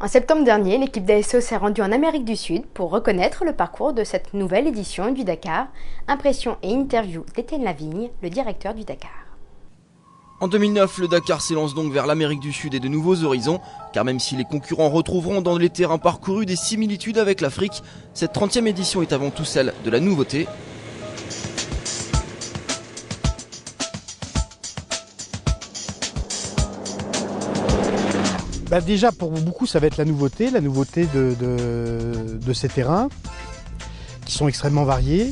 En septembre dernier, l'équipe d'ASO s'est rendue en Amérique du Sud pour reconnaître le parcours de cette nouvelle édition du Dakar. Impression et interview d'Étienne Lavigne, le directeur du Dakar. En 2009, le Dakar s'élance donc vers l'Amérique du Sud et de nouveaux horizons, car même si les concurrents retrouveront dans les terrains parcourus des similitudes avec l'Afrique, cette 30e édition est avant tout celle de la nouveauté. Déjà pour beaucoup ça va être la nouveauté de ces terrains qui sont extrêmement variés.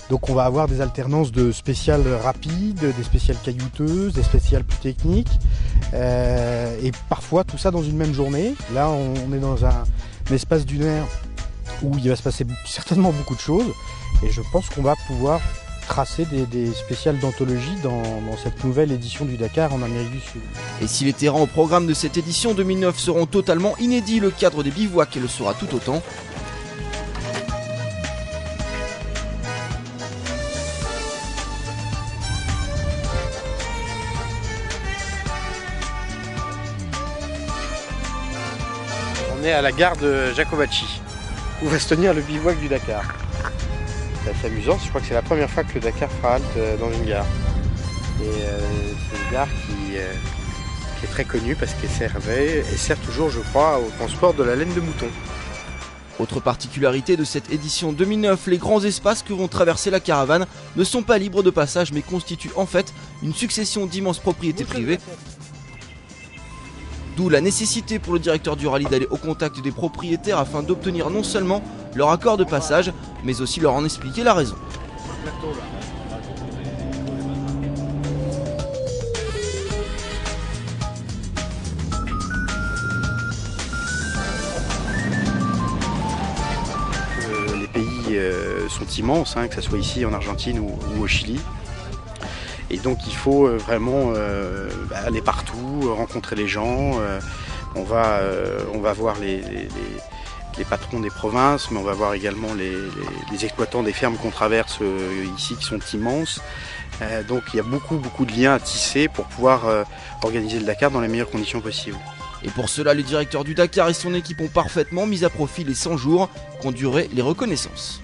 Donc on va avoir des alternances de spéciales rapides, des spéciales caillouteuses, des spéciales plus techniques et parfois tout ça dans une même journée. Là on est dans un espace d'une heure où il va se passer certainement beaucoup de choses et je pense qu'on va pouvoir tracer des spéciales d'anthologie dans cette nouvelle édition du Dakar en Amérique du Sud. Et si les terrains au programme de cette édition 2009 seront totalement inédits, le cadre des bivouacs le sera tout autant. On est à la gare de Jacobacci, où va se tenir le bivouac du Dakar. C'est assez amusant, je crois que c'est la première fois que le Dakar fera halte dans une gare. Et c'est une gare qui est très connue parce qu'elle servait et sert toujours, je crois, au transport de la laine de mouton. Autre particularité de cette édition 2009, les grands espaces que vont traverser la caravane ne sont pas libres de passage mais constituent en fait une succession d'immenses propriétés privées. D'où la nécessité pour le directeur du rallye d'aller au contact des propriétaires afin d'obtenir non seulement leur accord de passage, mais aussi leur en expliquer la raison. Les pays sont immenses, que ce soit ici en Argentine ou au Chili. Et donc il faut vraiment aller partout, rencontrer les gens. On va voir les patrons des provinces, mais on va voir également les exploitants des fermes qu'on traverse ici qui sont immenses. Donc il y a beaucoup de liens à tisser pour pouvoir organiser le Dakar dans les meilleures conditions possibles. Et pour cela, le directeur du Dakar et son équipe ont parfaitement mis à profit les 100 jours qu'ont duré les reconnaissances.